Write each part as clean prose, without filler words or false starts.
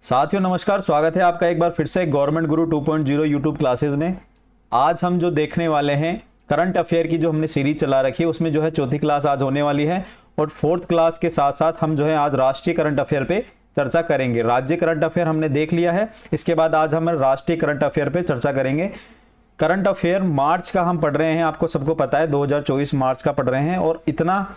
साथियों नमस्कार, स्वागत है आपका एक बार फिर से गवर्नमेंट गुरु 2.0 यूट्यूब क्लासेस में। आज हम जो देखने वाले हैं करंट अफेयर की जो हमने सीरीज चला रखी है उसमें जो है चौथी क्लास आज होने वाली है और फोर्थ क्लास के साथ साथ हम जो है आज राष्ट्रीय करंट अफेयर पे चर्चा करेंगे। राज्य करंट अफेयर हमने देख लिया है, इसके बाद आज हम राष्ट्रीय करंट अफेयर पे चर्चा करेंगे। करंट अफेयर मार्च का हम पढ़ रहे हैं, आपको सबको पता है 2024 मार्च का पढ़ रहे हैं और इतना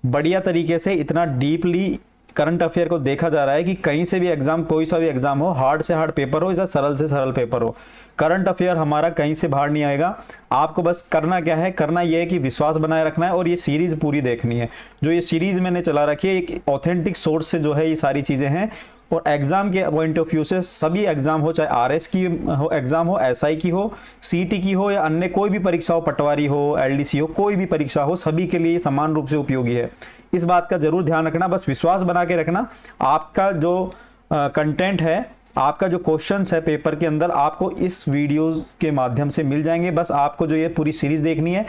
बढ़िया तरीके से इतना डीपली करंट अफेयर को देखा जा रहा है कि कहीं से भी एग्जाम, कोई सा भी एग्जाम हो, हार्ड से हार्ड पेपर हो या सरल से सरल पेपर हो, करंट अफेयर हमारा कहीं से बाहर नहीं आएगा। आपको बस करना क्या है, करना यह है कि विश्वास बनाए रखना है और ये सीरीज पूरी देखनी है। जो ये सीरीज मैंने चला रखी है एक ऑथेंटिक सोर्स से जो है ये सारी चीजें हैं और एग्जाम के पॉइंट ऑफ व्यू से सभी एग्जाम हो, चाहे आरएस की हो एग्जाम हो, एसआई की हो, सीटी की हो या अन्य कोई भी परीक्षा हो, पटवारी हो, एलडीसी हो, कोई भी परीक्षा हो, सभी के लिए समान रूप से उपयोगी है। इस बात का जरूर ध्यान रखना, बस विश्वास बना के रखना। आपका जो कंटेंट है, आपका जो क्वेश्चंस है पेपर के अंदर, आपको इस वीडियो के माध्यम से मिल जाएंगे। बस आपको जो ये पूरी सीरीज देखनी है।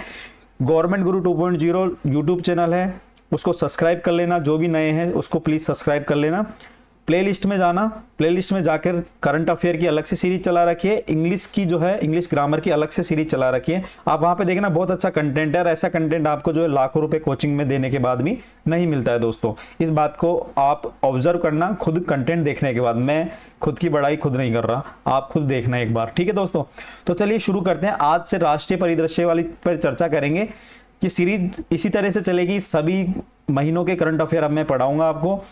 गवर्नमेंट गुरु 2.0 यूट्यूब चैनल है, उसको सब्सक्राइब कर लेना। जो भी नए हैं उसको प्लीज सब्सक्राइब कर लेना। प्लेलिस्ट में जाना, प्लेलिस्ट में जाकर करंट अफेयर की अलग से सीरीज चला रखी है, इंग्लिश की जो है इंग्लिश ग्रामर की अलग से सीरीज चला रखी है। आप वहां पे देखना, बहुत अच्छा कंटेंट है और ऐसा कंटेंट आपको जो है लाखों रुपए कोचिंग में देने के बाद भी नहीं मिलता है दोस्तों। इस बात को आप ऑब्जर्व करना खुद कंटेंट देखने के बाद। मैं खुद की बड़ाई खुद नहीं कर रहा, आप खुद देखना एक बार, ठीक है दोस्तों। तो चलिए शुरू करते हैं। आज से राष्ट्रीय परिदृश्य वाली पर चर्चा करेंगे कि सीरीज इसी तरह से चलेगी। सभी महीनों के करंट अफेयर अब मैं पढ़ाऊंगा, आपको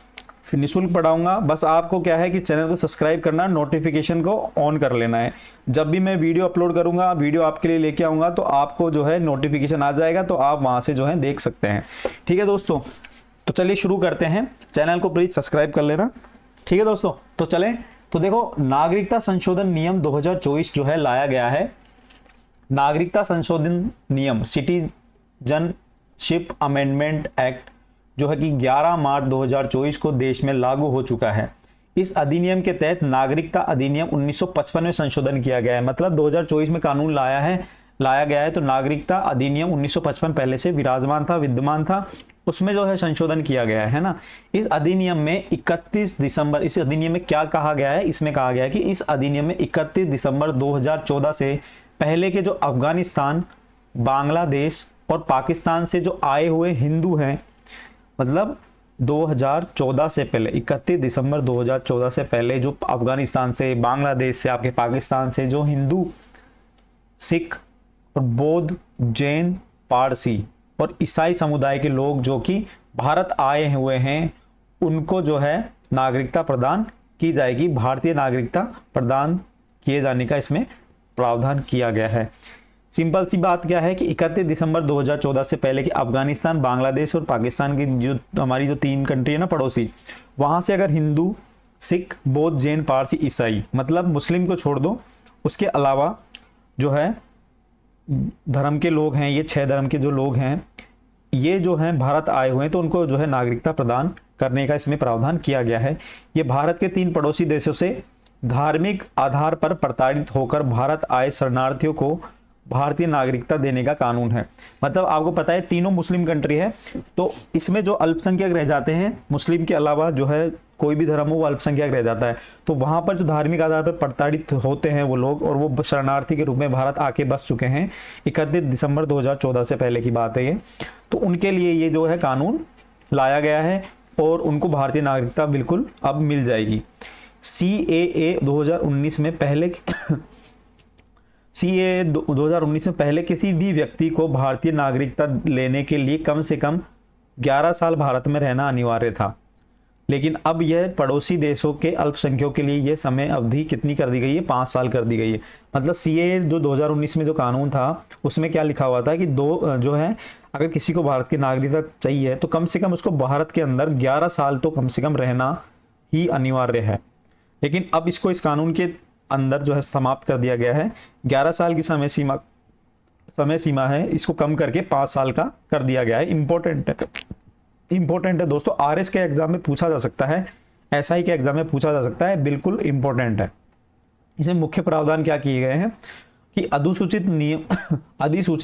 निःशुल्क पढ़ाऊंगा। बस आपको क्या है कि चैनल को सब्सक्राइब करना, नोटिफिकेशन को ऑन कर लेना है। जब भी मैं वीडियो अपलोड करूंगा, वीडियो आपके लिए लेके आऊंगा तो आपको जो है नोटिफिकेशन आ जाएगा, तो आप वहां से जो है देख सकते हैं, ठीक है दोस्तों। तो चलिए शुरू करते हैं। चैनल को प्लीज सब्सक्राइब कर लेना, ठीक है दोस्तों। तो चलें, तो देखो नागरिकता संशोधन नियम 2024 जो है लाया गया है। नागरिकता संशोधन नियम, सिटीजनशिप अमेंडमेंट एक्ट जो है कि 11 मार्च 2024 को देश में लागू हो चुका है। इस अधिनियम के तहत नागरिकता अधिनियम 1955 में संशोधन किया गया है। मतलब 2024 में कानून लाया गया है, तो नागरिकता अधिनियम 1955 पहले से विराजमान था, विद्यमान था, उसमें जो है संशोधन किया गया है ना। इस अधिनियम में 31 दिसंबर, इस अधिनियम में क्या कहा गया है, इसमें कहा गया है कि इस अधिनियम में 31 दिसंबर 2014 से पहले के जो अफगानिस्तान, बांग्लादेश और पाकिस्तान से जो आए हुए हिंदू हैं, मतलब 2014 से पहले, 31 दिसंबर 2014 से पहले जो अफगानिस्तान से, बांग्लादेश से, आपके पाकिस्तान से जो हिंदू, सिख और बौद्ध, जैन, पारसी और ईसाई समुदाय के लोग जो कि भारत आए हुए हैं, उनको जो है नागरिकता प्रदान की जाएगी। भारतीय नागरिकता प्रदान किए जाने का इसमें प्रावधान किया गया है। सिंपल सी बात क्या है कि 31 दिसंबर 2014 से पहले कि अफगानिस्तान, बांग्लादेश और पाकिस्तान की जो हमारी जो 3 कंट्री है ना पड़ोसी, वहां से अगर हिंदू, सिख, बौद्ध, जैन, पारसी, ईसाई, मतलब मुस्लिम को छोड़ दो, उसके अलावा जो है धर्म के लोग हैं, ये 6 धर्म के जो लोग हैं, ये जो हैं भारत आए हुए हैं, तो उनको जो है नागरिकता प्रदान करने का इसमें प्रावधान किया गया है। ये भारत के 3 पड़ोसी देशों से धार्मिक आधार पर प्रताड़ित होकर भारत आए शरणार्थियों को भारतीय नागरिकता देने का कानून है। मतलब आपको पता है तीनों मुस्लिम कंट्री है, तो इसमें जो अल्पसंख्यक रह जाते हैं, मुस्लिम के अलावा जो है कोई भी धर्म हो वो अल्पसंख्यक रह जाता है, तो वहां पर जो धार्मिक आधार पर प्रताड़ित होते हैं वो लोग, और वो शरणार्थी के रूप में भारत आके बस चुके हैं, 31 दिसंबर 2014 से पहले की बात है ये, तो उनके लिए ये जो है कानून लाया गया है और उनको भारतीय नागरिकता बिल्कुल अब मिल जाएगी। CAA 2019 में पहले CAA 2019 में पहले किसी भी व्यक्ति को भारतीय नागरिकता लेने के लिए कम से कम 11 साल भारत में रहना अनिवार्य था, लेकिन अब यह पड़ोसी देशों के अल्पसंख्यकों के लिए यह समय अवधि कितनी कर दी गई है, 5 साल कर दी गई है। मतलब CAA जो 2019 में जो कानून था उसमें क्या लिखा हुआ था कि जो है अगर किसी को भारत की नागरिकता चाहिए तो कम से कम उसको भारत के अंदर 11 साल तो कम से कम रहना ही अनिवार्य है, लेकिन अब इसको इस कानून के अंदर जो है समाप्त कर दिया गया है। 11 साल की समय सीमा है, इसको कम करके 5 साल का कर दिया गया है। इंपॉर्टेंट है दोस्तों, आरएस के एग्जाम में पूछा जा सकता है, एसआई के एग्जाम में पूछा जा सकता है, बिल्कुल इंपॉर्टेंट है। इसमें मुख्य प्रावधान क्या किए गए हैं कि अधिसूचित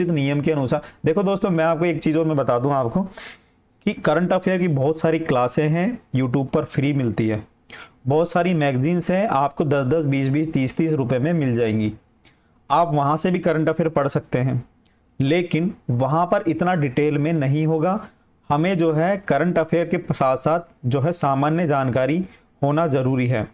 नियम के अनुसार, देखो दोस्तों मैं आपको एक चीज और मैं बता दूं आपको कि करंट अफेयर की बहुत सारी क्लासें हैं यूट्यूब पर, फ्री मिलती है, बहुत सारी मैगजीन्स हैं, आपको 10-10, 20-20, 30-30 रुपए में मिल जाएंगी। आप वहाँ से भी करंट अफेयर पढ़ सकते हैं, लेकिन वहाँ पर इतना डिटेल में नहीं होगा। हमें जो है करंट अफेयर के साथ साथ जो है सामान्य जानकारी होना ज़रूरी है।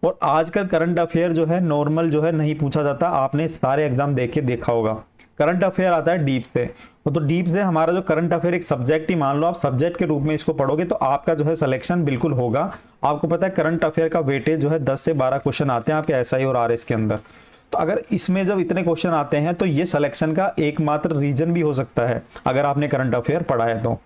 और आजकल करंट अफेयर जो है नॉर्मल जो है नहीं पूछा जाता, आपने सारे एग्जाम देख के देखा होगा। करंट अफेयर आता है डीप से, तो डीप से हमारा जो करंट अफेयर एक सब्जेक्ट ही मान लो, आप सब्जेक्ट के रूप में इसको पढ़ोगे तो आपका जो है सिलेक्शन बिल्कुल होगा। आपको पता है करंट अफेयर का वेटेज जो है 10 से 12 क्वेश्चन आते हैं आपके एसआई और आरएस के अंदर। तो अगर इसमें जब इतने क्वेश्चन आते हैं तो ये सिलेक्शन का एकमात्र रीजन भी हो सकता है, अगर आपने करंट अफेयर पढ़ा है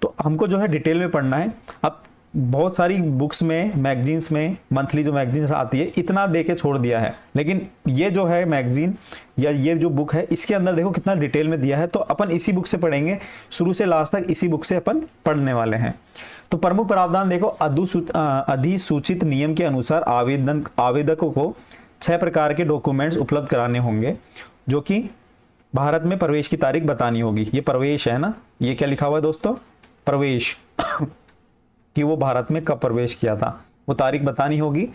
तो हमको जो है डिटेल में पढ़ना है। अब बहुत सारी बुक्स में, मैगजीन्स में, मंथली जो मैगजीन्स आती है इतना दे के छोड़ दिया है, लेकिन ये जो है मैगजीन या ये जो बुक है इसके अंदर देखो कितना डिटेल में दिया है। तो अपन इसी बुक से पढ़ेंगे, शुरू से लास्ट तक इसी बुक से अपन पढ़ने वाले हैं। तो प्रमुख प्रावधान देखो, अधिसूचित नियम के अनुसार आवेदकों को 6 प्रकार के डॉक्यूमेंट्स उपलब्ध कराने होंगे, जो कि भारत में प्रवेश की तारीख बतानी होगी। ये प्रवेश है ना, ये क्या लिखा हुआ है दोस्तों, प्रवेश कि वो भारत में कब प्रवेश किया था, वो तारीख बतानी होगी।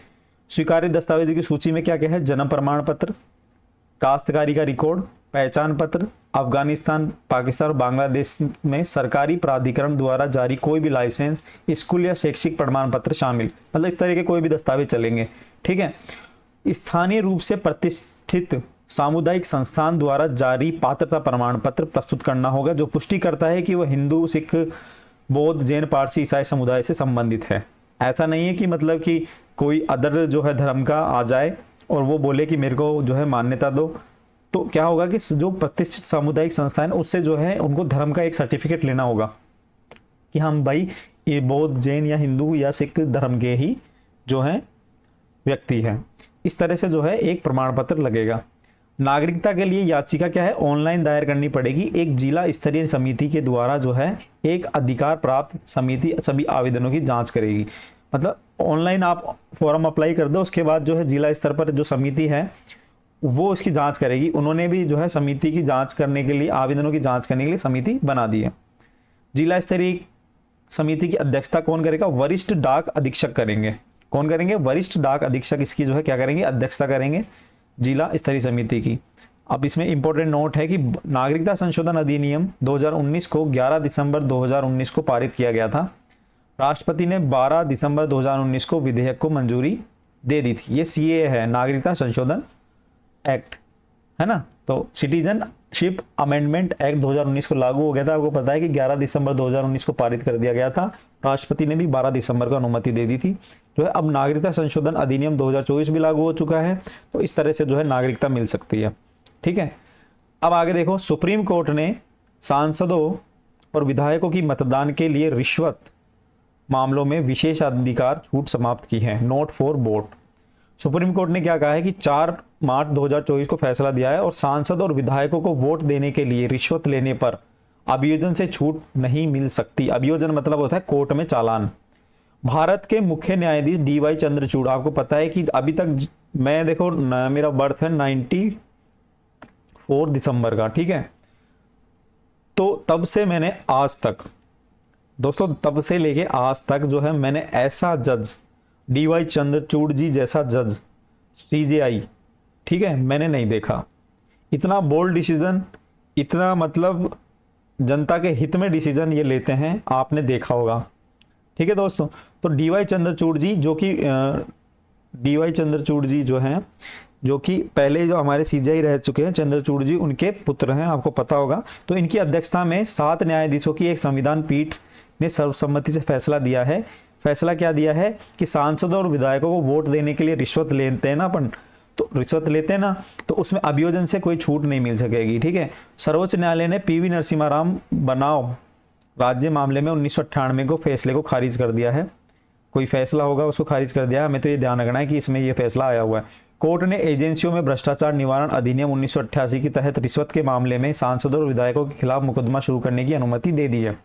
स्वीकार्य दस्तावेजों की सूची में क्या क्या है, जन्म प्रमाण पत्र, काश्तकारी का रिकॉर्ड, पहचान पत्र, अफगानिस्तान, पाकिस्तान और बांग्लादेश में सरकारी प्राधिकरण द्वारा जारी कोई भी लाइसेंस, स्कूल या शैक्षिक प्रमाण पत्र शामिल, मतलब इस तरह के कोई भी दस्तावेज चलेंगे। ठीक है। स्थानीय रूप से प्रतिष्ठित सामुदायिक संस्थान द्वारा जारी पात्रता प्रमाण पत्र प्रस्तुत करना होगा, जो पुष्टि करता है कि वह हिंदू, सिख, बौद्ध, जैन, पारसी, ईसाई समुदाय से संबंधित है। ऐसा नहीं है कि मतलब कि कोई अदर जो है धर्म का आ जाए और वो बोले कि मेरे को जो है मान्यता दो, तो क्या होगा कि जो प्रतिष्ठित सामुदायिक संस्थान उससे जो है उनको धर्म का एक सर्टिफिकेट लेना होगा कि हम भाई ये बौद्ध, जैन या हिंदू या सिख धर्म के ही जो है व्यक्ति हैं। इस तरह से जो है एक प्रमाण पत्र लगेगा। नागरिकता के लिए याचिका क्या है, ऑनलाइन दायर करनी पड़ेगी। एक जिला स्तरीय समिति के द्वारा जो है एक अधिकार प्राप्त समिति सभी आवेदनों की जांच करेगी। मतलब ऑनलाइन आप फॉर्म अप्लाई कर दो, उसके बाद जो है जिला स्तर पर जो समिति है वो उसकी जांच करेगी। उन्होंने भी जो है समिति की जांच करने के लिए, आवेदनों की जांच करने के लिए समिति बना दी है। जिला स्तरीय समिति की अध्यक्षता कौन करेगा, वरिष्ठ डाक अधीक्षक करेंगे। कौन करेंगे, वरिष्ठ डाक अधीक्षक इसकी जो है क्या करेंगे, अध्यक्षता करेंगे जिला स्तरीय समिति की। अब इसमें इंपॉर्टेंट नोट है कि नागरिकता संशोधन अधिनियम 2019 को 11 दिसंबर 2019 को पारित किया गया था। राष्ट्रपति ने 12 दिसंबर 2019 को विधेयक को मंजूरी दे दी थी। ये सीए है, नागरिकता संशोधन एक्ट है ना। तो सिटीजनशिप अमेंडमेंट एक्ट 2019 को लागू हो गया था। आपको पता है कि 11 दिसंबर 2019 को पारित कर दिया गया था। राष्ट्रपति ने भी 12 दिसंबर को अनुमति दे दी थी। जो है अब नागरिकता संशोधन अधिनियम 2024 भी लागू हो चुका है। तो इस तरह से जो है नागरिकता मिल सकती है। ठीक है। अब आगे देखो, सुप्रीम कोर्ट ने सांसदों और विधायकों की मतदान के लिए रिश्वत मामलों में विशेषाधिकार छूट समाप्त की है। Note for vote. Supreme court ने क्या कहा है कि 4 मार्च 2024 को फैसला दिया है और सांसद और विधायकों को वोट देने के लिए रिश्वत लेने पर अभियोजन से छूट नहीं मिल सकती। अभियोजन मतलब होता है कोर्ट में चालान। भारत के मुख्य न्यायाधीश DY चंद्रचूड़, आपको पता है कि अभी तक मैं देखो मेरा बर्थ है 94 दिसंबर का, ठीक है। तो तब से मैंने आज तक दोस्तों, तब से लेके आज तक जो है मैंने ऐसा जज DY चंद्रचूड़ जी जैसा जज CJI, ठीक है, मैंने नहीं देखा। इतना बोल्ड डिसीजन, इतना मतलब जनता के हित में डिसीजन ये लेते हैं, आपने देखा होगा। ठीक है दोस्तों। तो DY चंद्रचूड़ जी जो कि DY चंद्रचूड़ जी जो हैं, जो कि पहले जो हमारे CJI रह चुके हैं, चंद्रचूड़ जी उनके पुत्र हैं, आपको पता होगा। तो इनकी अध्यक्षता में 7 न्यायाधीशों की एक संविधान पीठ ने सर्वसम्मति से फैसला दिया है। फैसला क्या दिया है कि सांसदों और विधायकों को वोट देने के लिए रिश्वत लेते हैं ना अपन, तो रिश्वत लेते हैं ना, तो उसमें अभियोजन से कोई छूट नहीं मिल सकेगी। ठीक है। सर्वोच्च न्यायालय ने PV नरसिम्हा राव बनाम राज्य मामले में 1998 को फैसले को खारिज कर दिया है। कोई फैसला होगा उसको खारिज कर दिया है। हमें तो ये ध्यान रखना है कि इसमें ये फैसला आया हुआ है। कोर्ट ने एजेंसियों में भ्रष्टाचार निवारण अधिनियम 1988 के तहत रिश्वत के मामले में सांसदों और विधायकों के खिलाफ मुकदमा शुरू करने की अनुमति दे दी है।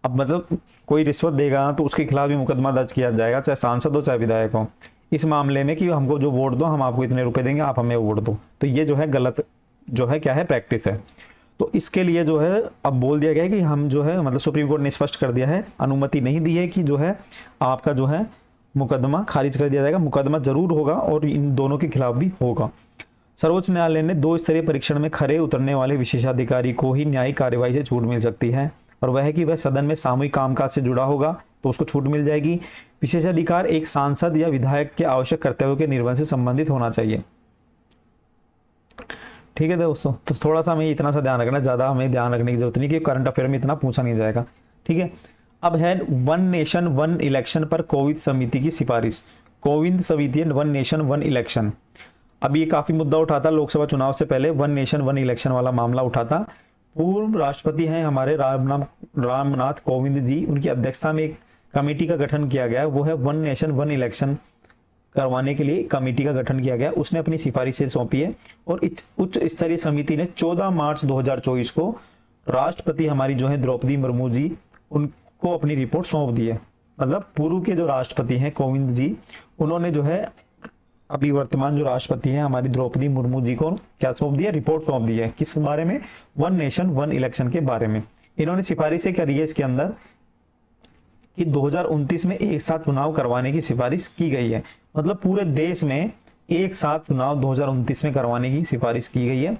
अब मतलब कोई रिश्वत देगा तो उसके खिलाफ भी मुकदमा दर्ज किया जाएगा, चाहे सांसद हो चाहे विधायक हो, इस मामले में कि हमको जो वोट दो, हम आपको इतने रुपए देंगे, आप हमें वोट दो। तो ये जो है गलत जो है क्या है, प्रैक्टिस है। तो इसके लिए जो है अब बोल दिया गया है कि हम जो है मतलब सुप्रीम कोर्ट ने स्पष्ट कर दिया है, अनुमति नहीं दी है कि जो है आपका जो है मुकदमा खारिज कर दिया जाएगा, मुकदमा जरूर होगा और इन दोनों के खिलाफ भी होगा। सर्वोच्च न्यायालय ने 2 स्तरीय परीक्षण में खरे उतरने वाले विशेषाधिकारी को ही न्यायिक कार्यवाही से छूट मिल सकती है, और वह है कि वह सदन में सामूहिक कामकाज से जुड़ा होगा तो उसको छूट मिल जाएगी। विशेषाधिकार एक सांसद या विधायक के आवश्यक कर्तव्यों के निर्वहन से संबंधित होना चाहिए। ठीक है दोस्तों, तो थोड़ा सा हमें इतना सा ध्यान रखना, ज्यादा हमें ध्यान रखने की जरूरत नहीं कि करंट अफेयर में इतना पूछा नहीं जाएगा। ठीक है, अब है वन नेशन वन इलेक्शन पर कोविंद समिति की सिफारिश। कोविंद समिति वन नेशन वन इलेक्शन, अभी ये काफी मुद्दा उठा था लोकसभा चुनाव से पहले, वन नेशन वन इलेक्शन वाला मामला उठा था। पूर्व राष्ट्रपति हैं हमारे रामनाथ कोविंद जी, उनकी अध्यक्षता में एक कमेटी का गठन किया गया, वो है वन नेशन वन इलेक्शन करवाने के लिए कमेटी का गठन किया गया। उसने अपनी सिफारिशें सौंपी है और उच्च स्तरीय समिति ने 14 मार्च 2024 को राष्ट्रपति हमारी जो है द्रौपदी मुर्मू जी, उनको अपनी रिपोर्ट सौंप दी है। मतलब पूर्व के जो राष्ट्रपति हैं कोविंद जी, उन्होंने जो है अभी वर्तमान जो राष्ट्रपति हैं हमारी द्रौपदी मुर्मू जी को क्या सौंप दिया, रिपोर्ट सौंप दी है। किस बारे में, वन नेशन वन इलेक्शन के बारे में। इन्होंने सिफारिशें करी है इसके अंदर कि 2029 में एक साथ चुनाव करवाने की सिफारिश की गई है। मतलब पूरे देश में एक साथ चुनाव 2029 में करवाने की सिफारिश की गई है।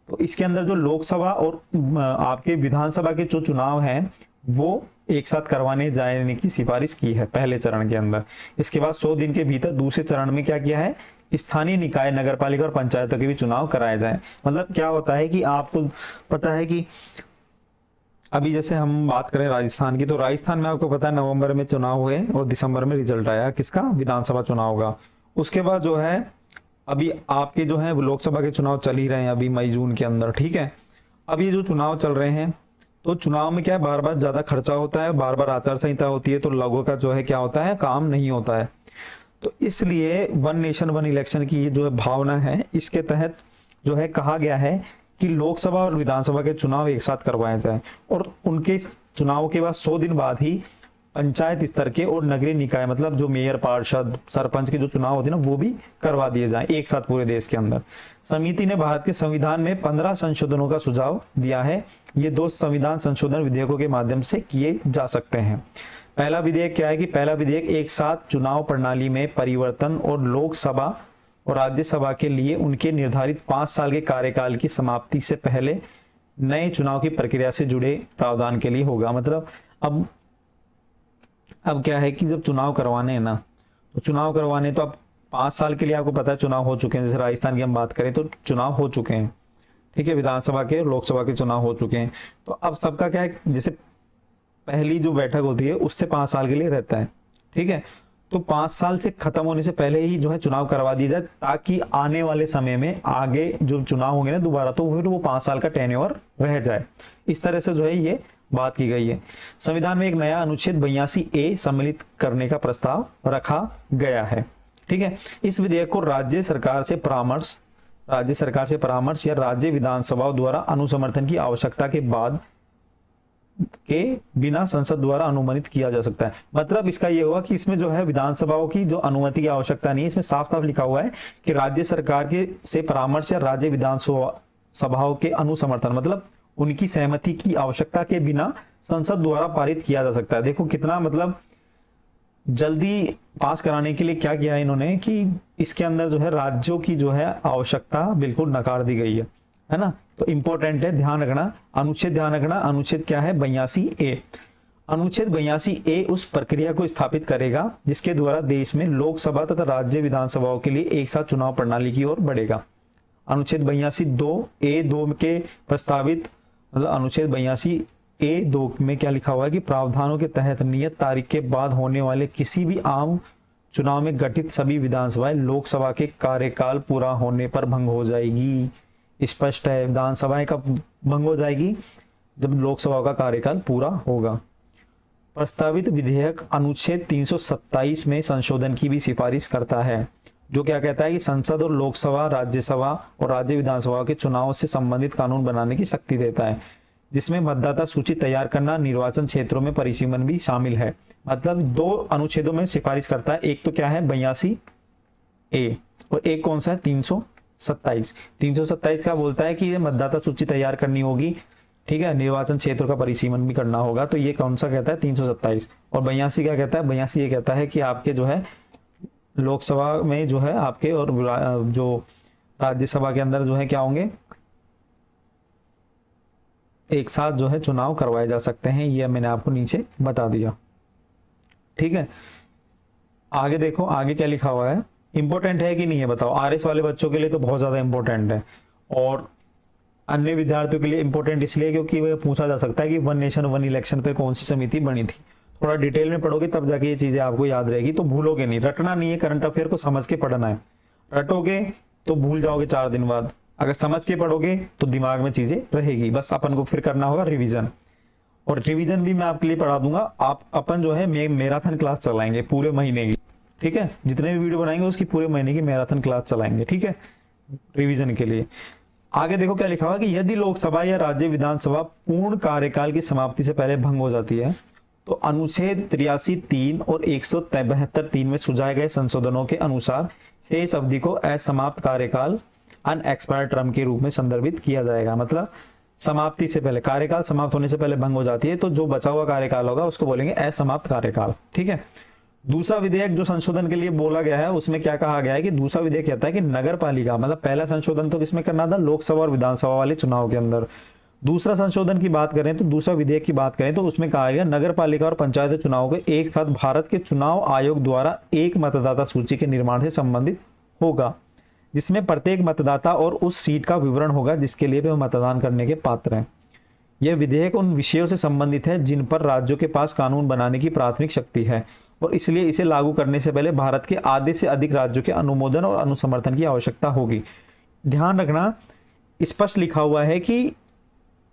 तो इसके अंदर जो लोकसभा और आपके विधानसभा के जो चुनाव हैं वो एक साथ करवाने जाने की सिफारिश की है पहले चरण के अंदर। इसके बाद 100 दिन के भीतर दूसरे चरण में क्या किया है, स्थानीय निकाय नगरपालिका और पंचायतों के भी चुनाव कराए जाए। मतलब क्या होता है कि आपको पता है कि अभी जैसे हम बात करें राजस्थान की, तो राजस्थान में आपको पता है नवंबर में चुनाव हुए और दिसंबर में रिजल्ट आया किसका, विधानसभा चुनाव का। उसके बाद जो है अभी आपके जो है लोकसभा के चुनाव चल ही रहे हैं अभी मई जून के अंदर। ठीक है, अब ये जो चुनाव चल रहे हैं तो चुनाव में क्या है, बार बार ज्यादा खर्चा होता है, बार बार आचार संहिता होती है, तो लोगों का जो है क्या होता है, काम नहीं होता है। तो इसलिए वन नेशन वन इलेक्शन की ये जो है भावना है, इसके तहत जो है कहा गया है कि लोकसभा और विधानसभा के चुनाव एक साथ करवाए जाए और उनके चुनाव के बाद 100 दिन बाद ही पंचायत स्तर के और नगरीय निकाय, मतलब जो मेयर पार्षद सरपंच के जो चुनाव होते हैं ना, वो भी करवा दिए जाएं एक साथ पूरे देश के अंदर। समिति ने भारत के संविधान में 15 संशोधनों का सुझाव दिया है। ये 2 संविधान संशोधन विधेयकों के माध्यम से किए जा सकते हैं। पहला विधेयक क्या है कि पहला विधेयक एक साथ चुनाव प्रणाली में परिवर्तन और लोकसभा और राज्यसभा के लिए उनके निर्धारित 5 साल के कार्यकाल की समाप्ति से पहले नए चुनाव की प्रक्रिया से जुड़े प्रावधान के लिए होगा। मतलब अब क्या है कि जब चुनाव करवाने हैं ना, तो चुनाव करवाने तो अब 5 साल के लिए आपको पता है चुनाव हो चुके हैं। जैसे राजस्थान की हम बात करें तो चुनाव हो चुके हैं, ठीक है, विधानसभा के लोकसभा के चुनाव हो चुके हैं। तो अब सबका क्या है, जैसे पहली जो बैठक होती है उससे 5 साल के लिए रहता है। ठीक है, तो 5 साल से खत्म होने से पहले ही जो है चुनाव करवा दिया जाए, ताकि आने वाले समय में आगे जो चुनाव होंगे ना दोबारा, तो फिर वो 5 साल का टेन्योर रह जाए। इस तरह से जो है ये बात की गई है। संविधान में एक नया अनुच्छेद 82A सम्मिलित करने का प्रस्ताव रखा गया है। ठीक है, इस विधेयक को राज्य सरकार से परामर्श या राज्य विधानसभाओं द्वारा अनुसमर्थन की आवश्यकता के बाद के बिना संसद द्वारा अनुमोदित किया जा सकता है। मतलब इसका यह हुआ कि इसमें जो है विधानसभाओं की जो अनुमति की आवश्यकता नहीं है, इसमें साफ साफ लिखा हुआ है कि राज्य सरकार के से परामर्श या राज्य विधानसभाओं के अनुसमर्थन, मतलब उनकी सहमति की आवश्यकता के बिना संसद द्वारा पारित किया जा सकता है। देखो कितना मतलब जल्दी पास कराने के लिए क्या किया है इन्होंने कि इसके अंदर जो है राज्यों की जो है आवश्यकता बिल्कुल नकार दी गई है ना। तो इंपॉर्टेंट है, ध्यान रखना, अनुच्छेद ध्यान रखना। अनुच्छेद क्या है, 82A। अनुच्छेद 82A उस प्रक्रिया को स्थापित करेगा जिसके द्वारा देश में लोकसभा तथा राज्य विधानसभाओं के लिए एक साथ चुनाव प्रणाली की ओर बढ़ेगा। अनुच्छेद 82A(2) के प्रस्तावित, मतलब अनुच्छेद 82A(2) में क्या लिखा हुआ है कि प्रावधानों के तहत नियत तारीख के बाद होने वाले किसी भी आम चुनाव में गठित सभी विधानसभाएं लोकसभा के कार्यकाल पूरा होने पर भंग हो जाएगी। स्पष्ट है, विधानसभाएं कब भंग हो जाएगी, जब लोकसभा का कार्यकाल पूरा होगा। प्रस्तावित विधेयक अनुच्छेद 327 में संशोधन की भी सिफारिश करता है, जो क्या कहता है कि संसद और लोकसभा, राज्यसभा और राज्य विधानसभा के चुनाव से संबंधित कानून बनाने की शक्ति देता है, जिसमें मतदाता सूची तैयार करना, निर्वाचन क्षेत्रों में परिसीमन भी शामिल है। मतलब 2 अनुच्छेदों में सिफारिश करता है, एक तो क्या है 82A और एक कौन सा है 327। 327 क्या बोलता है कि मतदाता सूची तैयार करनी होगी, ठीक है, निर्वाचन क्षेत्र का परिसीमन भी करना होगा। तो ये कौन सा कहता है 327। और 82 क्या कहता है, 82 ये कहता है कि आपके जो है लोकसभा में जो है आपके, और जो राज्यसभा के अंदर जो है क्या होंगे, एक साथ जो है चुनाव करवाए जा सकते हैं। ये मैंने आपको नीचे बता दिया, ठीक है। आगे देखो, आगे क्या लिखा हुआ है, इंपॉर्टेंट है कि नहीं है बताओ। आरएस वाले बच्चों के लिए तो बहुत ज्यादा इंपॉर्टेंट है, और अन्य विद्यार्थियों के लिए इंपॉर्टेंट इसलिए क्योंकि वह पूछा जा सकता है कि वन नेशन वन इलेक्शन पे कौन सी समिति बनी थी। थोड़ा डिटेल में पढ़ोगे तब जाके ये चीजें आपको याद रहेगी, तो भूलोगे नहीं। रटना नहीं है, करंट अफेयर को समझ के पढ़ना है। रटोगे तो भूल जाओगे 4 दिन बाद, अगर समझ के पढ़ोगे तो दिमाग में चीजें रहेगी। बस अपन को फिर करना होगा रिवीजन, और रिवीजन भी मैं आपके लिए पढ़ा दूंगा। आप अपन जो है मैराथन क्लास चलाएंगे पूरे महीने की, ठीक है। जितने भी वीडियो बनाएंगे उसकी पूरे महीने की मैराथन क्लास चलाएंगे, ठीक है, रिवीजन के लिए। आगे देखो क्या लिखा हुआ कि यदि लोकसभा या राज्य विधानसभा पूर्ण कार्यकाल की समाप्ति से पहले भंग हो जाती है तो अनुच्छेद 83(3) और 172(3) में सुझाए गए संशोधनों के अनुसार शेष अवधि को असमाप्त कार्यकाल अनएक्सपायर्ड टर्म के रूप में संदर्भित किया जाएगा। मतलब समाप्ति से पहले, कार्यकाल समाप्त होने से पहले भंग हो जाती है तो जो बचा हुआ कार्यकाल होगा उसको बोलेंगे असमाप्त कार्यकाल, ठीक है। दूसरा विधेयक जो संशोधन के लिए बोला गया है उसमें क्या कहा गया है कि दूसरा विधेयक कहता है कि नगर पालिका, मतलब पहला संशोधन तो किसमें करना था, लोकसभा और विधानसभा वाले चुनाव के अंदर। दूसरा संशोधन की बात करें तो, दूसरा विधेयक की बात करें तो उसमें कहा गया नगर पालिका और पंचायत चुनाव को एक साथ भारत के चुनाव आयोग द्वारा एक मतदाता सूची के निर्माण से संबंधित होगा, जिसमें प्रत्येक मतदाता और उस सीट का विवरण होगा जिसके लिए वे मतदान करने के पात्र हैं। यह विधेयक उन विषयों से संबंधित है जिन पर राज्यों के पास कानून बनाने की प्राथमिक शक्ति है, और इसलिए इसे लागू करने से पहले भारत के आधे से अधिक राज्यों के अनुमोदन और अनुसमर्थन की आवश्यकता होगी। ध्यान रखना, स्पष्ट लिखा हुआ है कि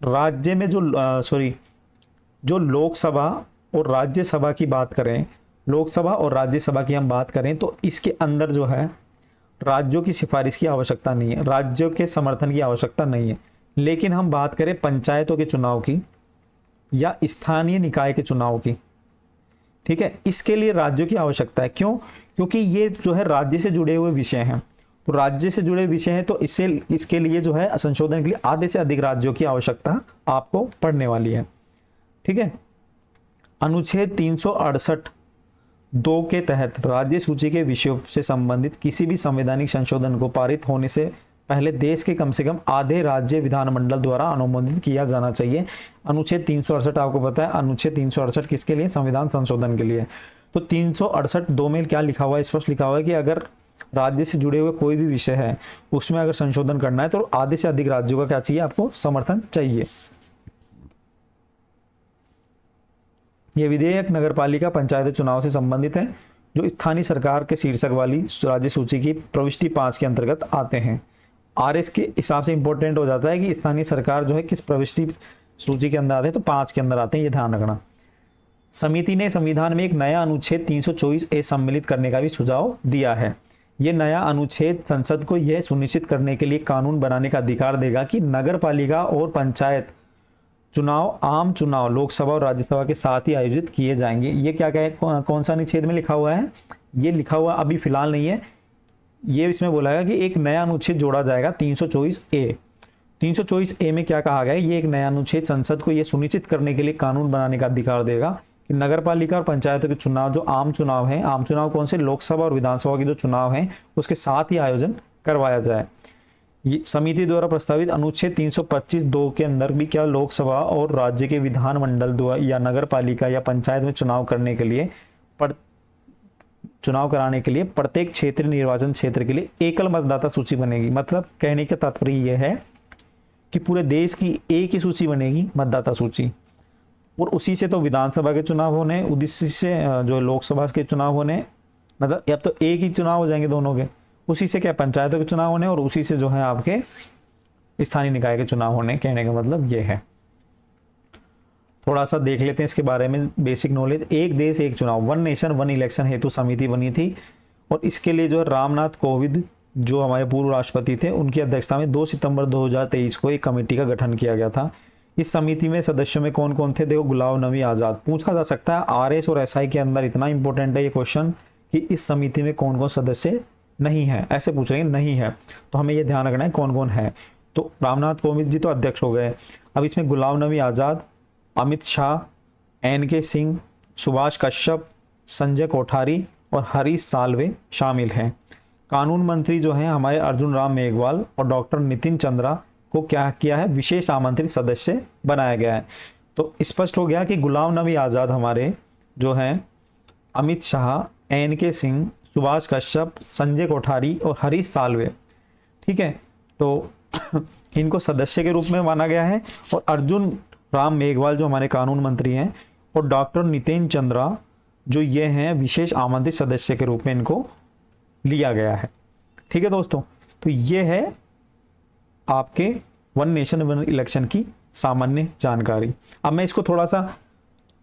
राज्य में जो लोकसभा और राज्यसभा की बात करें, लोकसभा और राज्यसभा की हम बात करें तो इसके अंदर जो है राज्यों की सिफारिश की आवश्यकता नहीं है, राज्यों के समर्थन की आवश्यकता नहीं है। लेकिन हम बात करें पंचायतों के चुनाव की या स्थानीय निकाय के चुनाव की, ठीक है, इसके लिए राज्यों की आवश्यकता है। क्यों? क्योंकि ये जो है राज्य से जुड़े हुए विषय हैं, तो राज्य से जुड़े विषय हैं तो इसके लिए जो है संशोधन के लिए आधे से अधिक राज्यों की आवश्यकता आपको पड़ने वाली है, ठीक है। अनुच्छेद 368(2) के तहत राज्य सूची के विषयों से संबंधित किसी भी संवैधानिक संशोधन को पारित होने से पहले देश के कम से कम आधे राज्य विधानमंडल द्वारा अनुमोदित किया जाना चाहिए। अनुच्छेद 368 आपको पता है, अनुच्छेद 368 किसके लिए, संविधान संशोधन के लिए। तो 368(2) में क्या लिखा हुआ है, स्पष्ट लिखा हुआ है कि अगर राज्य से जुड़े हुए कोई भी विषय है उसमें अगर संशोधन करना है तो आधे से अधिक राज्यों का क्या चाहिए, आपको समर्थन चाहिए। यह विधेयक नगरपालिका पंचायत चुनाव से संबंधित है जो स्थानीय सरकार के शीर्षक वाली राज्य सूची की प्रविष्टि 5 के अंतर्गत आते हैं। आरएस के हिसाब से इंपॉर्टेंट हो जाता है कि स्थानीय सरकार जो है किस प्रविष्टि सूची के अंदर आते हैं, तो 5 के अंदर आते हैं, ये ध्यान रखना। समिति ने संविधान में एक नया अनुच्छेद 324(a) सम्मिलित करने का भी सुझाव दिया है। यह नया अनुच्छेद संसद को यह सुनिश्चित करने के लिए कानून बनाने का अधिकार देगा कि नगर पालिका और पंचायत चुनाव, आम चुनाव लोकसभा और राज्यसभा के साथ ही आयोजित किए जाएंगे। ये क्या है, कौन सा अनुच्छेद में लिखा हुआ है, ये लिखा हुआ अभी फिलहाल नहीं है, ये इसमें बोला गया कि एक नया अनुच्छेद जोड़ा जाएगा 324(a). 324(a) में क्या कहा गया है, ये एक नया अनुच्छेद संसद को यह सुनिश्चित करने के लिए कानून बनाने का अधिकार देगा कि नगर पालिका और पंचायतों के चुनाव, जो आम चुनाव हैं, आम चुनाव कौन से, लोकसभा और विधानसभा के जो चुनाव हैं उसके साथ ही आयोजन करवाया जाए। ये समिति द्वारा प्रस्तावित अनुच्छेद 325(2) के अंदर भी क्या लोकसभा और राज्य के विधानमंडल द्वारा या नगर पालिका या पंचायत में चुनाव कराने के लिए प्रत्येक क्षेत्रीय निर्वाचन क्षेत्र के लिए एकल मतदाता सूची बनेगी। मतलब कहने का तात्पर्य यह है कि पूरे देश की एक ही सूची बनेगी, मतदाता सूची, और उसी से तो विधानसभा के चुनाव होने, उसी से जो लोकसभा के चुनाव होने, मतलब अब तो एक ही चुनाव हो जाएंगे दोनों के, उसी से क्या पंचायतों के चुनाव होने और उसी से जो है आपके स्थानीय निकाय के चुनाव होने। कहने का मतलब ये है। थोड़ा सा देख लेते हैं इसके बारे में बेसिक नॉलेज। एक देश एक चुनाव, वन नेशन वन इलेक्शन हेतु समिति बनी थी, और इसके लिए जो है रामनाथ कोविंद जो हमारे पूर्व राष्ट्रपति थे उनकी अध्यक्षता में 2 सितंबर 2023 को एक कमेटी का गठन किया गया था। इस समिति में सदस्यों में कौन कौन थे, देखो, गुलाम नबी आज़ाद। पूछा जा सकता है आरएस और एसआई के अंदर, इतना इंपॉर्टेंट है ये क्वेश्चन कि इस समिति में कौन कौन सदस्य नहीं है, ऐसे पूछ रहे हैं, नहीं है तो हमें ये ध्यान रखना है कौन कौन है। तो रामनाथ कोविंद जी तो अध्यक्ष हो गए। अब इसमें गुलाम नबी आज़ाद, अमित शाह, एनके सिंह, सुभाष कश्यप, संजय कोठारी और हरीश साल्वे शामिल हैं। कानून मंत्री जो हैं हमारे अर्जुन राम मेघवाल और डॉक्टर नितिन चंद्रा को क्या किया है, विशेष आमंत्रित सदस्य बनाया गया है। तो स्पष्ट हो गया कि गुलाम नबी आज़ाद हमारे जो हैं अमित शाह, एन.के. सिंह, सुभाष कश्यप, संजय कोठारी और हरीश साल्वे, ठीक है, तो इनको सदस्य के रूप में माना गया है। और अर्जुन राम मेघवाल जो हमारे कानून मंत्री हैं और डॉक्टर नितिन चंद्रा जो ये हैं विशेष आमंत्रित सदस्य के रूप में इनको लिया गया है। ठीक है दोस्तों, तो ये है आपके वन नेशन वन इलेक्शन की सामान्य जानकारी। अब मैं इसको थोड़ा सा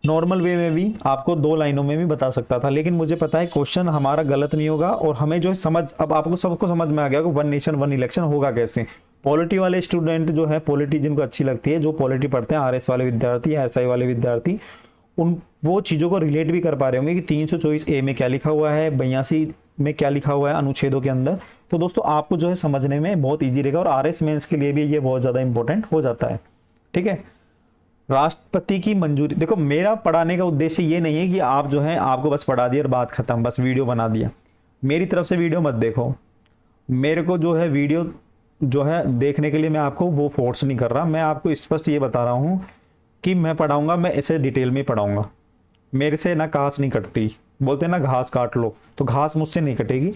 नॉर्मल वे में भी आपको 2 लाइनों में भी बता सकता था, लेकिन मुझे पता है क्वेश्चन हमारा गलत नहीं होगा और हमें जो है समझ, अब आपको सबको समझ में आ गया कि वन नेशन वन इलेक्शन होगा कैसे। पॉलिटी वाले स्टूडेंट जो है, पॉलिटी जिनको अच्छी लगती है, जो पॉलिटी पढ़ते हैं, आरएस वाले विद्यार्थी या एसआई वाले विद्यार्थी, उन वो चीज़ों को रिलेट भी कर पा रहे होंगे कि 324A में क्या लिखा हुआ है, 82 में क्या लिखा हुआ है अनुच्छेदों के अंदर। तो दोस्तों आपको जो है समझने में बहुत ईजी रहेगा और आरएस मेंस के लिए भी ये बहुत ज़्यादा इंपॉर्टेंट हो जाता है। ठीक है, राष्ट्रपति की मंजूरी, देखो मेरा पढ़ाने का उद्देश्य ये नहीं है कि आप जो है आपको बस पढ़ा दिया और बात खत्म, बस वीडियो बना दिया। मेरी तरफ से वीडियो मत देखो, मेरे को जो है वीडियो जो है देखने के लिए मैं आपको वो फोर्स नहीं कर रहा, मैं आपको स्पष्ट ये बता रहा हूँ कि मैं पढ़ाऊंगा, मैं ऐसे डिटेल में पढ़ाऊंगा। मेरे से ना घास नहीं कटती, बोलते हैं ना घास काट लो, तो घास मुझसे नहीं कटेगी।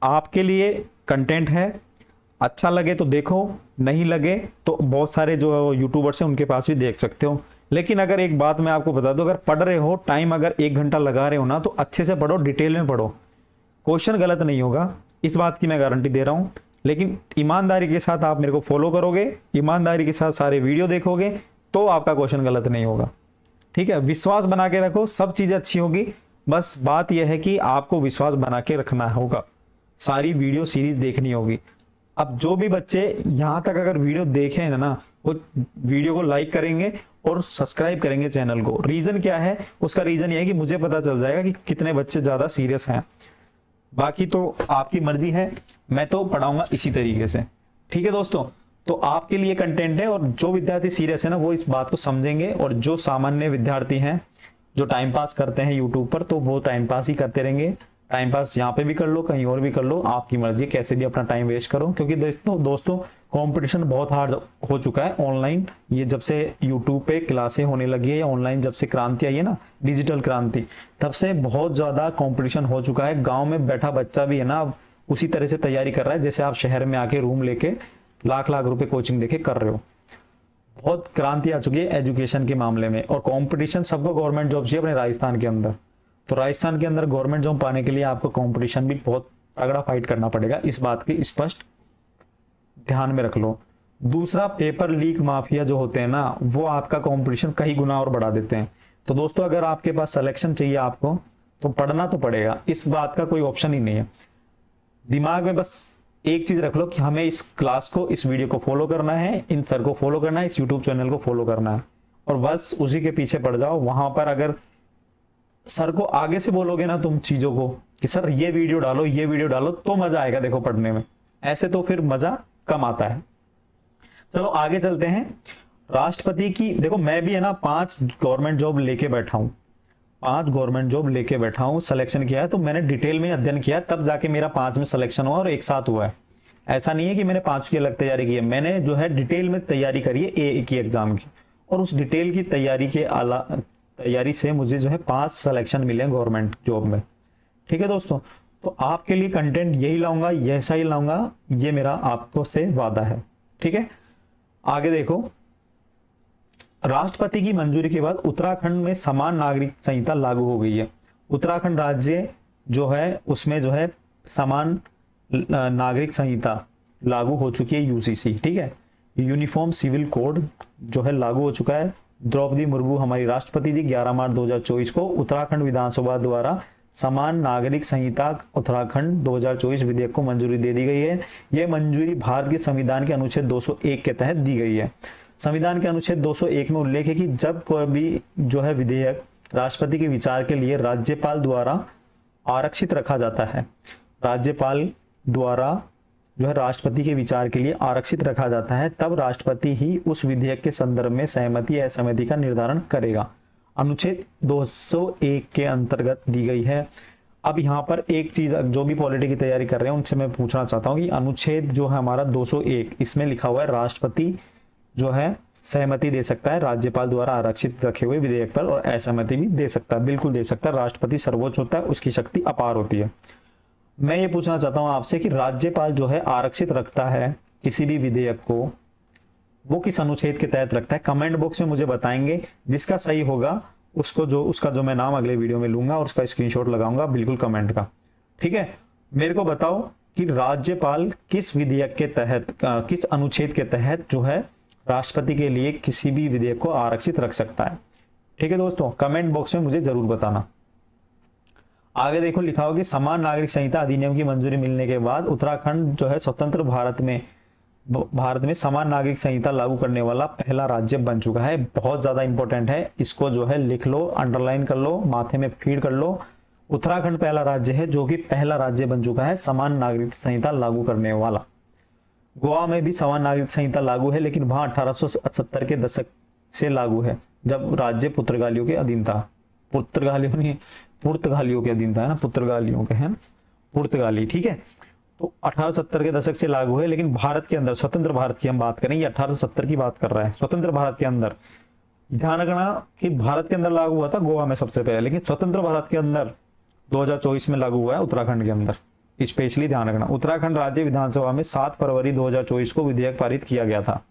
आपके लिए कंटेंट है, अच्छा लगे तो देखो, नहीं लगे तो बहुत सारे जो यूट्यूबर्स हैं उनके पास भी देख सकते हो। लेकिन अगर एक बात मैं आपको बता दूं, अगर पढ़ रहे हो, टाइम अगर 1 घंटा लगा रहे हो ना, तो अच्छे से पढ़ो, डिटेल में पढ़ो, क्वेश्चन गलत नहीं होगा, इस बात की मैं गारंटी दे रहा हूँ। लेकिन ईमानदारी के साथ आप मेरे को फॉलो करोगे, ईमानदारी के साथ सारे वीडियो देखोगे, तो आपका क्वेश्चन गलत नहीं होगा। ठीक है, विश्वास बना के रखो, सब चीज़ें अच्छी होगी। बस बात यह है कि आपको विश्वास बना के रखना होगा, सारी वीडियो सीरीज देखनी होगी। अब जो भी बच्चे यहाँ तक अगर वीडियो देखे हैं ना, वो वीडियो को लाइक करेंगे और सब्सक्राइब करेंगे चैनल को। रीज़न क्या है, उसका रीज़न ये है कि मुझे पता चल जाएगा कि कितने बच्चे ज़्यादा सीरियस हैं। बाकी तो आपकी मर्जी है, मैं तो पढ़ाऊंगा इसी तरीके से। ठीक है दोस्तों, तो आपके लिए कंटेंट है और जो विद्यार्थी सीरियस है ना, वो इस बात को समझेंगे, और जो सामान्य विद्यार्थी हैं जो टाइम पास करते हैं यूट्यूब पर, तो वो टाइम पास ही करते रहेंगे। टाइम पास यहाँ पे भी कर लो, कहीं और भी कर लो, आपकी मर्जी, कैसे भी अपना टाइम वेस्ट करो। क्योंकि दोस्तों कंपटीशन बहुत हार्ड हो चुका है ऑनलाइन। ये जब से यूट्यूब पे क्लासें होने लगी है, या ऑनलाइन जब से क्रांति आई है ना, डिजिटल क्रांति, तब से बहुत ज्यादा कंपटीशन हो चुका है। गाँव में बैठा बच्चा भी है ना, उसी तरह से तैयारी कर रहा है जैसे आप शहर में आके रूम लेके लाख लाख रुपए कोचिंग देके कर रहे हो। बहुत क्रांति आ चुकी है एजुकेशन के मामले में, और कंपटीशन सबको गवर्नमेंट जॉब चाहिए अपने राजस्थान के अंदर। तो राजस्थान के अंदर गवर्नमेंट जॉब पाने के लिए आपको कंपटीशन भी बहुत तगड़ा फाइट करना पड़ेगा, इस बात की स्पष्ट ध्यान में रख लो। दूसरा, पेपर लीक माफिया जो होते हैं ना, वो आपका कंपटीशन कई गुना और बढ़ा देते हैं। तो दोस्तों अगर आपके पास सिलेक्शन चाहिए आपको, तो पढ़ना तो पड़ेगा, इस बात का कोई ऑप्शन ही नहीं है। दिमाग में बस एक चीज रख लो कि हमें इस क्लास को, इस वीडियो को फॉलो करना है, इन सर को फॉलो करना है, इस यूट्यूब चैनल को फॉलो करना है, और बस उसी के पीछे पड़ जाओ। वहां पर अगर सर को आगे से बोलोगे ना तुम चीजों को कि सर ये वीडियो डालो, ये वीडियो डालो, तो मजा आएगा देखो पढ़ने में, ऐसे तो फिर मजा कम आता है। चलो आगे चलते हैं। राष्ट्रपति की, देखो मैं भी है ना 5 गवर्नमेंट जॉब लेके बैठा हूं, 5 गवर्नमेंट जॉब लेके बैठा हूं, सिलेक्शन किया है, तो मैंने डिटेल में अध्ययन किया, तब जाके मेरा 5 में सिलेक्शन हुआ और एक साथ हुआ है। ऐसा नहीं है कि मैंने 5 की अलग तैयारी की है, मैंने जो है डिटेल में तैयारी करी है ए की एग्जाम की, और उस डिटेल की तैयारी से मुझे जो है 5 सिलेक्शन मिले हैं गवर्नमेंट जॉब में। ठीक है दोस्तों, तो आपके लिए कंटेंट यही लाऊंगा, ऐसा ही लाऊंगा, ये मेरा आपको से वादा है। ठीक है, आगे देखो। राष्ट्रपति की मंजूरी के बाद उत्तराखंड में समान नागरिक संहिता लागू हो गई है। उत्तराखंड राज्य जो है उसमें जो है समान नागरिक संहिता लागू हो चुकी है, यूसीसी। ठीक है, यूनिफॉर्म सिविल कोड जो है लागू हो चुका है। द्रौपदी मुर्मू हमारी राष्ट्रपति जी 11 मार्च 2024 को उत्तराखंड विधानसभा द्वारा समान नागरिक संहिता उत्तराखंड 2024 विधेयक को मंजूरी दे दी गई है। यह मंजूरी भारत के संविधान के अनुच्छेद 201 के तहत दी गई है। संविधान के अनुच्छेद 201 में उल्लेख है कि जब कोई भी जो है विधेयक राष्ट्रपति के विचार के लिए राज्यपाल द्वारा आरक्षित रखा जाता है, राज्यपाल द्वारा जो है राष्ट्रपति के विचार के लिए आरक्षित रखा जाता है, तब राष्ट्रपति ही उस विधेयक के संदर्भ में सहमति या असहमति का निर्धारण करेगा। अनुच्छेद 201 के अंतर्गत दी गई है। अब यहाँ पर एक चीज, जो भी पॉलिटी की तैयारी कर रहे हैं उनसे मैं पूछना चाहता हूँ कि अनुच्छेद जो है हमारा 201, इसमें लिखा हुआ है राष्ट्रपति जो है सहमति दे सकता है राज्यपाल द्वारा आरक्षित रखे हुए विधेयक पर, और असहमति भी दे सकता है, बिल्कुल दे सकता है। राष्ट्रपति सर्वोच्च होता है, उसकी शक्ति अपार होती है। मैं ये पूछना चाहता हूं आपसे कि राज्यपाल जो है आरक्षित रखता है किसी भी विधेयक को, वो किस अनुच्छेद के तहत रखता है? कमेंट बॉक्स में मुझे बताएंगे, जिसका सही होगा उसका जो मैं नाम अगले वीडियो में लूंगा और उसका स्क्रीनशॉट लगाऊंगा बिल्कुल कमेंट का, ठीक है। मेरे को बताओ कि राज्यपाल किस विधेयक के तहत, किस अनुच्छेद के तहत जो है राष्ट्रपति के लिए किसी भी विधेयक को आरक्षित रख सकता है, ठीक है दोस्तों, कमेंट बॉक्स में मुझे जरूर बताना। आगे देखो लिखा हो कि समान नागरिक संहिता अधिनियम की मंजूरी मिलने के बाद उत्तराखंड जो है स्वतंत्र भारत में समान नागरिक संहिता लागू करने वाला पहला राज्य बन चुका है। बहुत ज्यादा इंपॉर्टेंट है, इसको जो है लिख लो, अंडरलाइन कर लो, माथे में फीड कर लो। उत्तराखंड पहला राज्य है जो कि पहला राज्य बन चुका है समान नागरिक संहिता लागू करने वाला। गोवा में भी समान नागरिक संहिता लागू है, लेकिन वहां 1870 के दशक से लागू है, जब राज्य पुर्तगालियों के अधीन था। पुर्तगालियों के अधीन था, है ना, पुर्तगालियों के, है ना, पुर्तगाली, ठीक है। तो 1870 के दशक से लागू है, लेकिन भारत के अंदर, स्वतंत्र भारत की हम बात करें, ये 1870 की बात कर रहा है, स्वतंत्र भारत के अंदर ध्यान रखना कि भारत के अंदर लागू हुआ था गोवा में सबसे पहले, लेकिन स्वतंत्र भारत के अंदर 2024 में लागू हुआ है उत्तराखंड के अंदर। स्पेशली ध्यान रखना, उत्तराखंड राज्य विधानसभा में 7 फरवरी 2024 को विधेयक पारित किया गया था।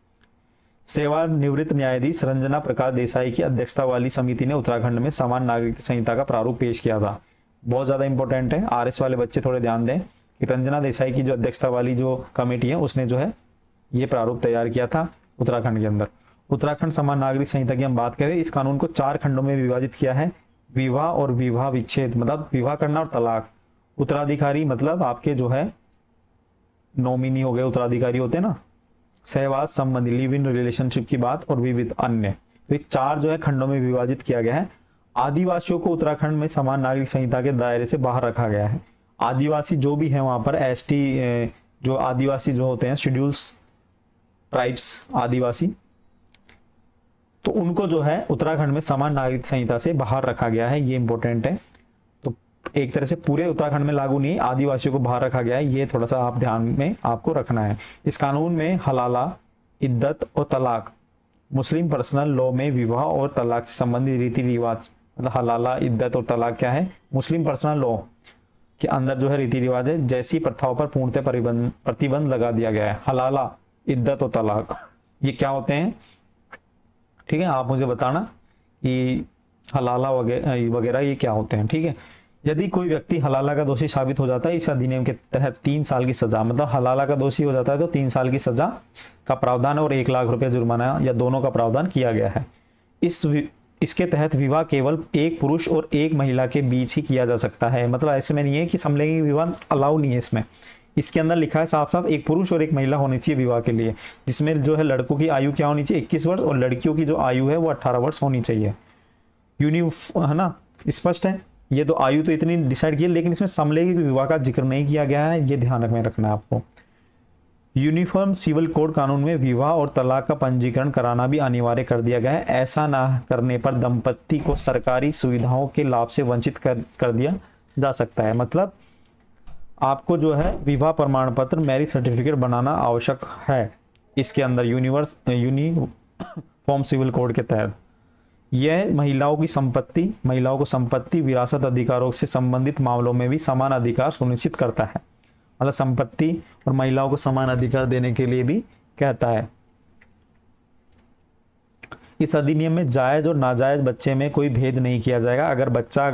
सेवानिवृत्त न्यायाधीश रंजना प्रकाश देसाई की अध्यक्षता वाली समिति ने उत्तराखंड में समान नागरिक संहिता का प्रारूप पेश किया था। बहुत ज्यादा इंपॉर्टेंट है, आरएस वाले बच्चे थोड़े ध्यान दें कि रंजना देसाई की जो अध्यक्षता वाली जो कमेटी है उसने जो है ये प्रारूप तैयार किया था उत्तराखंड के अंदर। उत्तराखंड समान नागरिक संहिता की हम बात करें, इस कानून को 4 खंडों में विभाजित किया है। विवाह और विवाह विच्छेद, मतलब विवाह करना और तलाक। उत्तराधिकारी मतलब आपके जो है नॉमिनी हो गए, उत्तराधिकारी होते हैं ना, सहवास संबंधी लिव इन रिलेशनशिप की बात, और विविध अन्य। तो ये 4 जो है खंडों में विभाजित किया गया है। आदिवासियों को उत्तराखंड में समान नागरिक संहिता के दायरे से बाहर रखा गया है। आदिवासी जो भी है वहां पर, एसटी जो आदिवासी जो होते हैं, शेड्यूल्स ट्राइब्स आदिवासी, तो उनको जो है उत्तराखंड में समान नागरिक संहिता से बाहर रखा गया है। ये इंपॉर्टेंट है। तो एक तरह से पूरे उत्तराखंड में लागू नहीं, आदिवासियों को बाहर रखा गया है, ये थोड़ा सा आप ध्यान में आपको रखना है। इस कानून में हलाला, इद्दत और तलाक, मुस्लिम पर्सनल लॉ में विवाह और तलाक से संबंधित रीति रिवाज, मतलब हलाला, इद्दत और तलाक क्या है, मुस्लिम पर्सनल लॉ के अंदर जो है रीति रिवाज है, जैसी प्रथाओं पर पूर्णतः प्रतिबंध लगा दिया गया है। हलाला, इद्दत और तलाक ये क्या होते हैं, ठीक है, आप मुझे बताना कि हलाला वगैरह ये क्या होते हैं, ठीक है। यदि कोई व्यक्ति हलाला का दोषी साबित हो जाता है, इस अधिनियम के तहत 3 साल की सजा, मतलब हलाला का दोषी हो जाता है तो 3 साल की सजा का प्रावधान और 1 लाख रुपया जुर्माना या दोनों का प्रावधान किया गया है। इसके तहत विवाह केवल एक पुरुष और एक महिला के बीच ही किया जा सकता है। मतलब ऐसे में नहीं है कि समलैंगिक विवाह अलाउ नहीं है इसमें, इसके अंदर लिखा है साफ साफ एक पुरुष और एक महिला होनी चाहिए विवाह के लिए, जिसमें जो है लड़कों की आयु क्या होनी चाहिए 21 वर्ष और लड़कियों की जो आयु है वो 18 वर्ष होनी चाहिए। है ना, स्पष्ट है। ये तो आयु तो इतनी डिसाइड की है, लेकिन इसमें समलैंगिक विवाह का जिक्र नहीं किया गया है, ये ध्यान में रखना है आपको। यूनिफॉर्म सिविल कोड कानून में विवाह और तलाक का पंजीकरण कराना भी अनिवार्य कर दिया गया है। ऐसा ना करने पर दंपति को सरकारी सुविधाओं के लाभ से वंचित कर दिया जा सकता है। मतलब आपको जो है विवाह प्रमाण पत्र, मैरिज सर्टिफिकेट बनाना आवश्यक है इसके अंदर यूनिफॉर्म सिविल कोड के तहत। यह महिलाओं को संपत्ति विरासत अधिकारों से संबंधित मामलों में भी समान अधिकार सुनिश्चित करता है। मतलब संपत्ति और महिलाओं को समान अधिकार देने के लिए भी कहता है। इस अधिनियम में जायज और नाजायज बच्चे में कोई भेद नहीं किया जाएगा। अगर बच्चा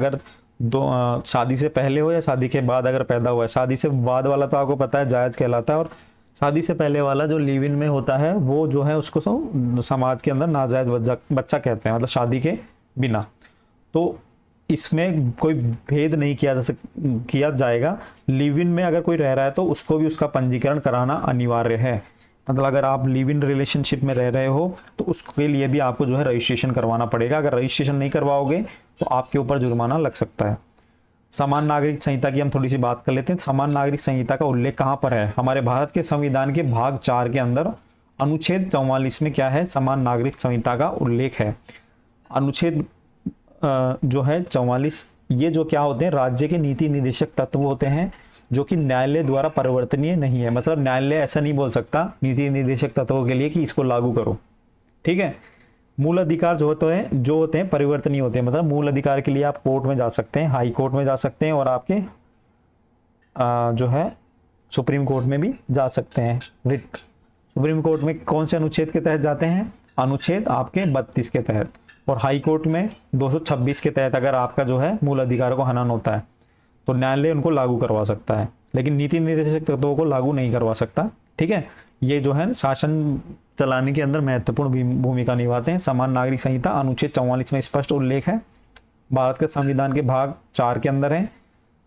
शादी से पहले हो या शादी के बाद अगर पैदा हुआ है, शादी से बाद वाला तो आपको पता है जायज कहलाता है, और शादी से पहले वाला जो लिव इन में होता है वो जो है उसको समाज के अंदर नाजायज बच्चा कहते हैं, मतलब शादी के बिना। तो इसमें कोई भेद नहीं किया जाएगा। लिव इन में अगर कोई रह रहा है तो उसको भी उसका पंजीकरण कराना अनिवार्य है। मतलब अगर आप लिव इन रिलेशनशिप में रह रहे हो तो उसके लिए भी आपको जो है रजिस्ट्रेशन करवाना पड़ेगा। अगर रजिस्ट्रेशन नहीं करवाओगे तो आपके ऊपर जुर्माना लग सकता है। समान नागरिक संहिता की हम थोड़ी सी बात कर लेते हैं। समान नागरिक संहिता का उल्लेख कहाँ पर है? हमारे भारत के संविधान के भाग 4 के अंदर अनुच्छेद 44 में क्या है? समान नागरिक संहिता का उल्लेख है। अनुच्छेद जो है 44 ये जो क्या होते हैं, राज्य के नीति निर्देशक तत्व होते हैं जो कि न्यायालय द्वारा परिवर्तनीय नहीं है। मतलब न्यायालय ऐसा नहीं बोल सकता नीति निर्देशक तत्वों के लिए कि इसको लागू करो, ठीक है। मूल अधिकार जो होते हैं परिवर्तनीय होते हैं। मतलब मूल अधिकार के लिए आप कोर्ट में जा सकते हैं, हाई कोर्ट में जा सकते हैं, और आपके जो है सुप्रीम कोर्ट में भी जा सकते हैं। रिट सुप्रीम कोर्ट में कौन से अनुच्छेद के तहत जाते हैं? अनुच्छेद आपके 32 के तहत। और हाई कोर्ट में 226 के तहत अगर आपका जो है मूल अधिकारों को हनन होता है तो न्यायालय उनको लागू करवा सकता है, लेकिन नीति निर्देशक तत्वों को लागू नहीं करवा सकता, ठीक है। ये जो है शासन चलाने के अंदर महत्वपूर्ण भूमिका निभाते हैं। समान नागरिक संहिता अनुच्छेद 44 में स्पष्ट उल्लेख है। भारत के संविधान के भाग 4 के अंदर है,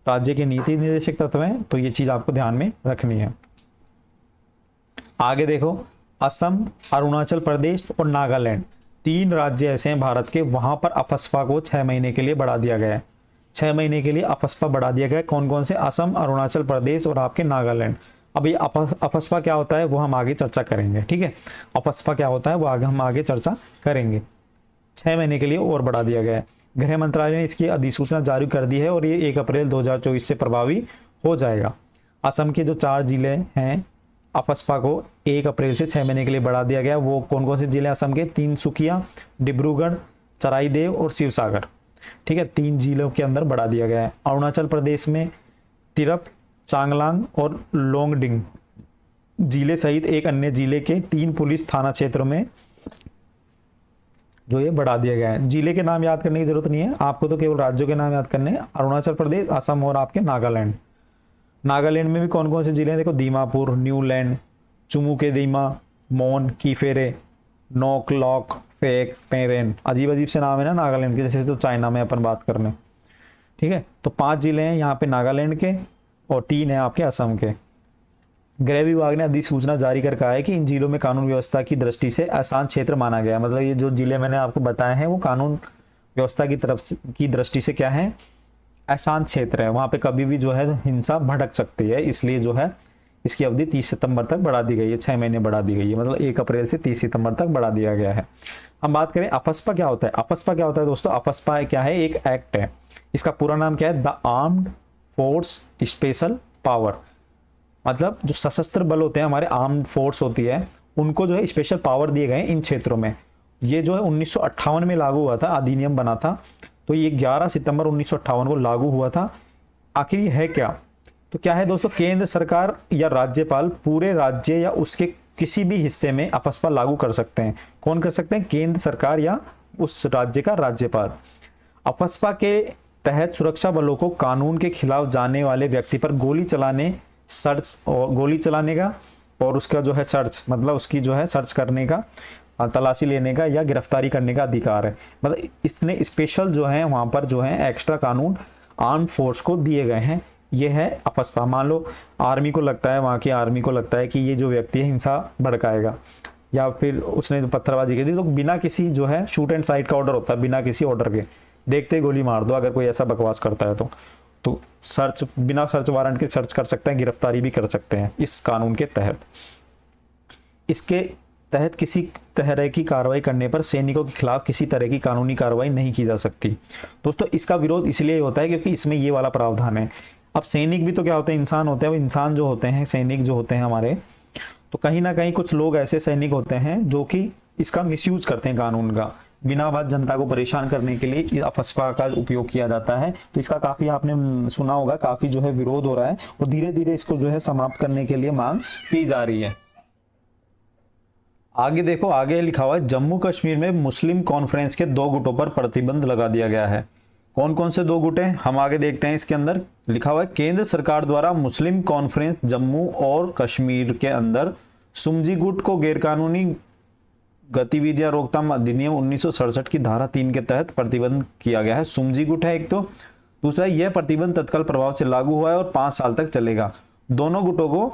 राज्य के नीति निर्देशक तत्व हैं, तो ये चीज आपको ध्यान में रखनी है। आगे देखो, असम, अरुणाचल प्रदेश और नागालैंड 3 राज्य ऐसे हैं भारत के, वहां पर अफस्पा को 6 महीने के लिए बढ़ा दिया गया है। 6 महीने के लिए अफस्पा बढ़ा दिया गया है। कौन कौन से? असम, अरुणाचल प्रदेश और आपके नागालैंड। अब ये अफस्पा क्या होता है वो हम आगे चर्चा करेंगे, ठीक है। अफस्पा क्या होता है वो हम आगे चर्चा करेंगे। 6 महीने के लिए और बढ़ा दिया गया है। गृह मंत्रालय ने इसकी अधिसूचना जारी कर दी है और ये 1 अप्रैल 2024 से प्रभावी हो जाएगा। असम के जो 4 जिले हैं अफस्पा को 1 अप्रैल से 6 महीने के लिए बढ़ा दिया गया। वो कौन कौन से जिले असम के? तिनसुकिया, डिब्रूगढ़, चराईदेव और शिवसागर, ठीक है। 3 जिलों के अंदर बढ़ा दिया गया है। अरुणाचल प्रदेश में तिरप, चांगलांग और लोंगडिंग जिले सहित एक अन्य जिले के 3 पुलिस थाना क्षेत्रों में जो ये बढ़ा दिया गया है। जिले के नाम याद करने की जरूरत नहीं है आपको, तो केवल राज्यों के नाम याद करने हैं। अरुणाचल प्रदेश, असम और आपके नागालैंड। नागालैंड में भी कौन कौन से जिले हैं? देखो, दीमापुर, न्यूलैंड, चुमुकेदीमा, मोन, कीफेरे, नोकलॉक, फेक, पेरेन। अजीब अजीब से नाम है ना नागालैंड के, जैसे तो चाइना में अपन बात कर लें, ठीक है। तो 5 जिले हैं यहाँ पे नागालैंड के और 3 हैं आपके असम के। गृह विभाग ने अधिसूचना जारी कर कहा है कि इन जिलों में कानून व्यवस्था की दृष्टि से आसान क्षेत्र माना गया है। मतलब ये जो जिले मैंने आपको बताए हैं वो कानून व्यवस्था की दृष्टि से क्या है? आसान क्षेत्र है। वहां पे कभी भी जो है हिंसा भड़क सकती है, इसलिए जो है इसकी अवधि 30 सितंबर तक बढ़ा दी गई है। 6 महीने बढ़ा दी गई है, मतलब 1 अप्रैल से 30 सितंबर तक बढ़ा दिया गया है। हम बात करें अफस्पा क्या होता है। अफस्पा क्या होता है दोस्तों? अफस्पा क्या है? एक एक्ट है। इसका पूरा नाम क्या है? The armed force special power. मतलब जो सशस्त्र बल होते हैं हमारे, आर्म्ड फोर्स होती है, उनको जो है स्पेशल पावर दिए गए इन क्षेत्रों में। ये जो है 1958 में लागू हुआ था, अधिनियम बना था, तो ये 11 सितंबर 1958 को लागू हुआ था। आखिर ये है क्या? तो क्या है दोस्तों, केंद्र सरकार या राज्यपाल पूरे राज्य या उसके किसी भी हिस्से में अफस्पा लागू कर सकते हैं। कौन कर सकते हैं? केंद्र सरकार या उस राज्य का राज्यपाल। अफस्पा के तहत सुरक्षा बलों को कानून के खिलाफ जाने वाले व्यक्ति पर गोली चलाने का और उसका जो है सर्च, मतलब उसकी जो है सर्च करने का, तलाशी लेने का या गिरफ्तारी करने का अधिकार है। मतलब इतने स्पेशल जो है वहां पर जो है एक्स्ट्रा कानून आर्म फोर्स को दिए गए हैं। ये है अफस्पा। मान लो आर्मी को लगता है, वहाँ की आर्मी को लगता है कि ये जो व्यक्ति है हिंसा भड़काएगा या फिर उसने जो पत्थरबाजी की थी, तो बिना किसी जो है शूट एंड साइट का ऑर्डर होता है, बिना किसी ऑर्डर के देखते ही गोली मार दो अगर कोई ऐसा बकवास करता है तो सर्च, बिना सर्च वारंट के सर्च कर सकते हैं, गिरफ्तारी भी कर सकते हैं इस कानून के तहत। इसके तहत किसी तरह की कार्रवाई करने पर सैनिकों के खिलाफ किसी तरह की कानूनी कार्रवाई नहीं की जा सकती। दोस्तों इसका विरोध इसलिए होता है क्योंकि इसमें ये वाला प्रावधान है। अब सैनिक भी तो क्या होते हैं? इंसान होते हैं। वो इंसान जो होते हैं, सैनिक जो होते हैं हमारे, तो कहीं ना कहीं कुछ लोग ऐसे सैनिक होते हैं जो कि इसका मिसयूज करते हैं कानून का। बिना बात जनता को परेशान करने के लिए अफस्पा का उपयोग किया जाता है। तो इसका काफी आपने सुना होगा, काफी जो है विरोध हो रहा है और धीरे धीरे इसको जो है समाप्त करने के लिए मांग की जा रही है। आगे देखो, आगे लिखा हुआ है जम्मू कश्मीर में मुस्लिम कॉन्फ्रेंस के 2 गुटों पर प्रतिबंध लगा दिया गया है। कौन कौन से 2 गुट हैं हम आगे देखते हैं। इसके अंदर लिखा हुआ है केंद्र सरकार द्वारा मुस्लिम कॉन्फ्रेंस जम्मू और कश्मीर के अंदर सुमजी गुट को गैरकानूनी गतिविधियां रोकथाम अधिनियम 1967 की धारा 3 के तहत प्रतिबंध किया गया है। सुमजी गुट है एक तो, दूसरा यह प्रतिबंध तत्काल प्रभाव से लागू हुआ है और 5 साल तक चलेगा। दोनों गुटों को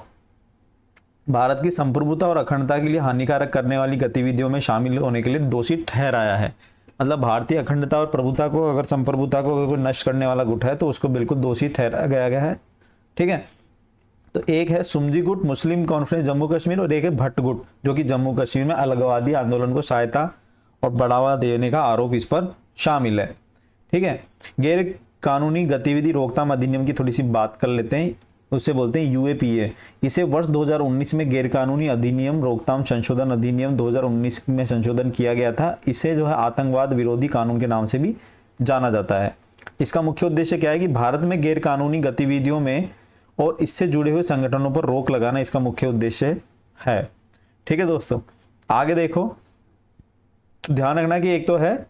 भारत की संप्रभुता और अखंडता के लिए हानिकारक करने वाली गतिविधियों में शामिल होने के लिए दोषी ठहराया है। मतलब भारतीय अखंडता और प्रभुता को, अगर संप्रभुता को अगर नष्ट करने वाला गुट है तो उसको बिल्कुल दोषी ठहराया गया है, ठीक है। तो एक है सुमजी गुट मुस्लिम कॉन्फ्रेंस जम्मू कश्मीर और एक है भट्ट गुट जो कि जम्मू कश्मीर में अलगवादी आंदोलन को सहायता और बढ़ावा देने का आरोप इस पर शामिल है, ठीक है। गैर कानूनी गतिविधि रोकथाम अधिनियम की थोड़ी सी बात कर लेते हैं। उसे बोलते हैं यूएपीए। इसे वर्ष 2019 में गैरकानूनी अधिनियम रोकथाम संशोधन अधिनियम 2019 में संशोधन किया गया था। इसे जो है आतंकवाद विरोधी कानून के नाम से भी जाना जाता है। इसका मुख्य उद्देश्य क्या है कि भारत में गैरकानूनी गतिविधियों में और इससे जुड़े हुए संगठनों पर रोक लगाना इसका मुख्य उद्देश्य है। ठीक है दोस्तों, आगे देखो, तो ध्यान रखना कि एक तो है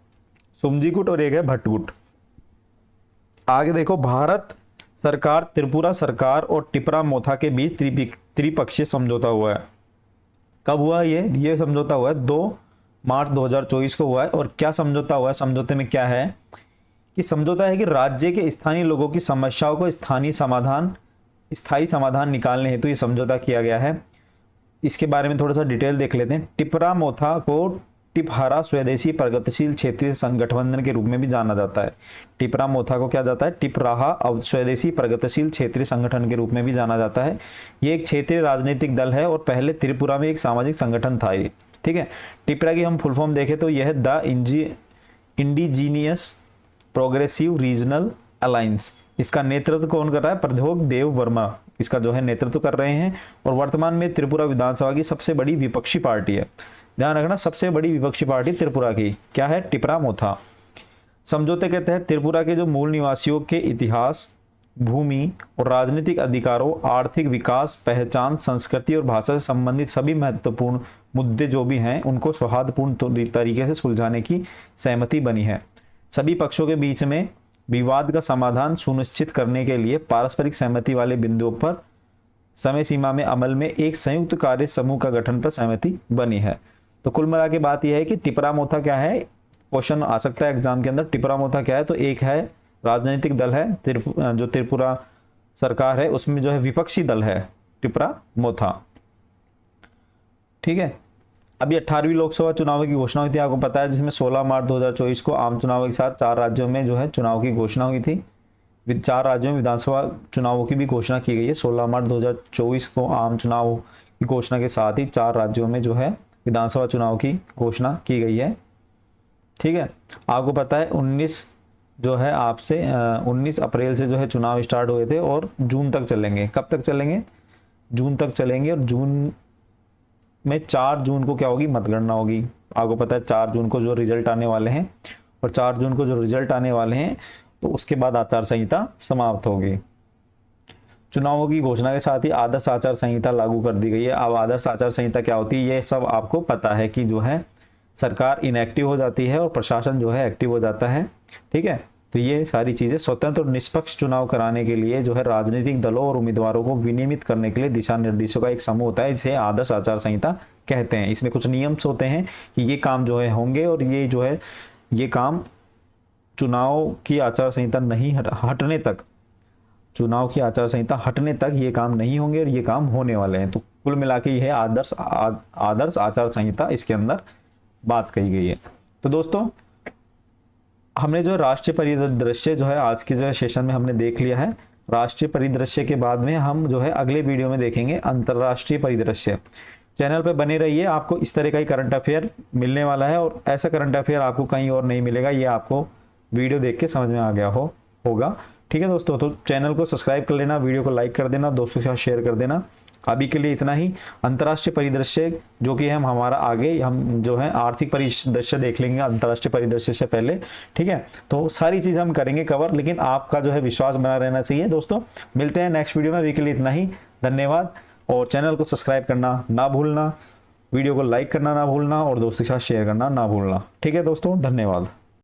सुमजी गुट और एक है भट्ट गुट। आगे देखो, भारत सरकार, त्रिपुरा सरकार और टिपरा मोथा के बीच त्रिपक्षीय समझौता हुआ है। कब हुआ ये समझौता हुआ है 2 मार्च 2024 को हुआ है। और क्या समझौता हुआ है, समझौते में क्या है कि समझौता है कि राज्य के स्थानीय लोगों की समस्याओं को स्थायी समाधान निकालने हेतु ये समझौता किया गया है। इसके बारे में थोड़ा सा डिटेल देख लेते हैं। टिपरा मोथा को टिपहारा स्वदेशी प्रगतिशील क्षेत्रीय संगठबंधन के रूप में भी जाना जाता है। टिपरा मोथा को क्या जाता है, टिपराहा स्वदेशी प्रगतिशील क्षेत्रीय संगठन के रूप में भी जाना जाता है। ये एक क्षेत्रीय राजनीतिक दल है और पहले त्रिपुरा में एक सामाजिक संगठन था ये। ठीक है, टिपरा की हम फुल फॉर्म देखें तो यह the indigenous progressive regional alliance. इसका नेतृत्व कौन कर रहा है, प्रद्योग देव वर्मा इसका जो है नेतृत्व कर रहे हैं। और वर्तमान में त्रिपुरा विधानसभा की सबसे बड़ी विपक्षी पार्टी है। ध्यान रखना, सबसे बड़ी विपक्षी पार्टी त्रिपुरा की क्या है, टिपरा मोथा। समझौते के तहत त्रिपुरा के जो मूल निवासियों के इतिहास, भूमि और राजनीतिक अधिकारों, आर्थिक विकास, पहचान, संस्कृति और भाषा से संबंधित सभी महत्वपूर्ण मुद्दे जो भी हैं उनको सौहार्दपूर्ण तरीके से सुलझाने की सहमति बनी है। सभी पक्षों के बीच में विवाद का समाधान सुनिश्चित करने के लिए पारस्परिक सहमति वाले बिंदुओं पर समय सीमा में अमल में एक संयुक्त कार्य समूह का गठन पर सहमति बनी है। तो कुल मिला के बात यह है कि टिपरा मोथा क्या है, क्वेश्चन आ सकता है एग्जाम के अंदर। टिपरा मोथा क्या है, तो एक है राजनीतिक दल है, जो त्रिपुरा सरकार है उसमें जो है विपक्षी दल है टिपरा मोथा। ठीक है, अभी 18वीं लोकसभा चुनाव की घोषणा हुई थी, आपको पता है, जिसमें 16 मार्च 2024 को आम चुनाव के साथ 4 राज्यों में जो है चुनाव की घोषणा हुई थी। 4 राज्यों में विधानसभा चुनावों की भी घोषणा की गई है। 16 मार्च 2024 को आम चुनाव की घोषणा के साथ ही 4 राज्यों में जो है विधानसभा चुनाव की घोषणा की गई है। ठीक है, आपको पता है 19 अप्रैल से जो है चुनाव स्टार्ट हुए थे और जून तक चलेंगे। कब तक चलेंगे, जून तक चलेंगे। और जून में 4 जून को क्या होगी, मतगणना होगी। आपको पता है 4 जून को जो रिजल्ट आने वाले हैं, और 4 जून को जो रिजल्ट आने वाले हैं तो उसके बाद आचार संहिता समाप्त होगी। चुनावों की घोषणा के साथ ही आदर्श आचार संहिता लागू कर दी गई है। अब आदर्श आचार संहिता क्या होती है, ये सब आपको पता है कि जो है सरकार इनएक्टिव हो जाती है और प्रशासन जो है एक्टिव हो जाता है। ठीक है, तो ये सारी चीजें स्वतंत्र और निष्पक्ष चुनाव कराने के लिए जो है राजनीतिक दलों और उम्मीदवारों को विनियमित करने के लिए दिशा निर्देशों का एक समूह होता है, जिसे आदर्श आचार संहिता कहते हैं। इसमें कुछ नियम होते हैं कि ये काम जो है होंगे और ये जो है ये काम चुनाव की आचार संहिता नहीं हटने तक, चुनाव की आचार संहिता हटने तक ये काम नहीं होंगे और ये काम होने वाले हैं। तो कुल मिला के यह आदर्श आचार संहिता इसके अंदर बात कही गई है। तो दोस्तों, हमने जो राष्ट्रीय परिदृश्य जो है आज के जो है सेशन में हमने देख लिया है। राष्ट्रीय परिदृश्य के बाद में हम जो है अगले वीडियो में देखेंगे अंतर्राष्ट्रीय परिदृश्य। चैनल पे बने रहिए, आपको इस तरह का ही करंट अफेयर मिलने वाला है और ऐसा करंट अफेयर आपको कहीं और नहीं मिलेगा, ये आपको वीडियो देख के समझ में आ गया होगा। ठीक है दोस्तों, तो चैनल को सब्सक्राइब कर लेना, वीडियो को लाइक कर देना, दोस्तों के साथ शेयर कर देना। अभी के लिए इतना ही। अंतर्राष्ट्रीय परिदृश्य जो कि हम हमारा आगे हम जो है आर्थिक परिदृश्य देख लेंगे अंतर्राष्ट्रीय परिदृश्य से पहले। ठीक है, तो सारी चीज़ हम करेंगे कवर, लेकिन आपका जो है विश्वास बना रहना चाहिए। दोस्तों, मिलते हैं नेक्स्ट वीडियो में। अभी के लिए इतना ही, धन्यवाद। और चैनल को सब्सक्राइब करना ना भूलना, वीडियो को लाइक करना ना भूलना और दोस्तों के साथ शेयर करना ना भूलना। ठीक है दोस्तों, धन्यवाद।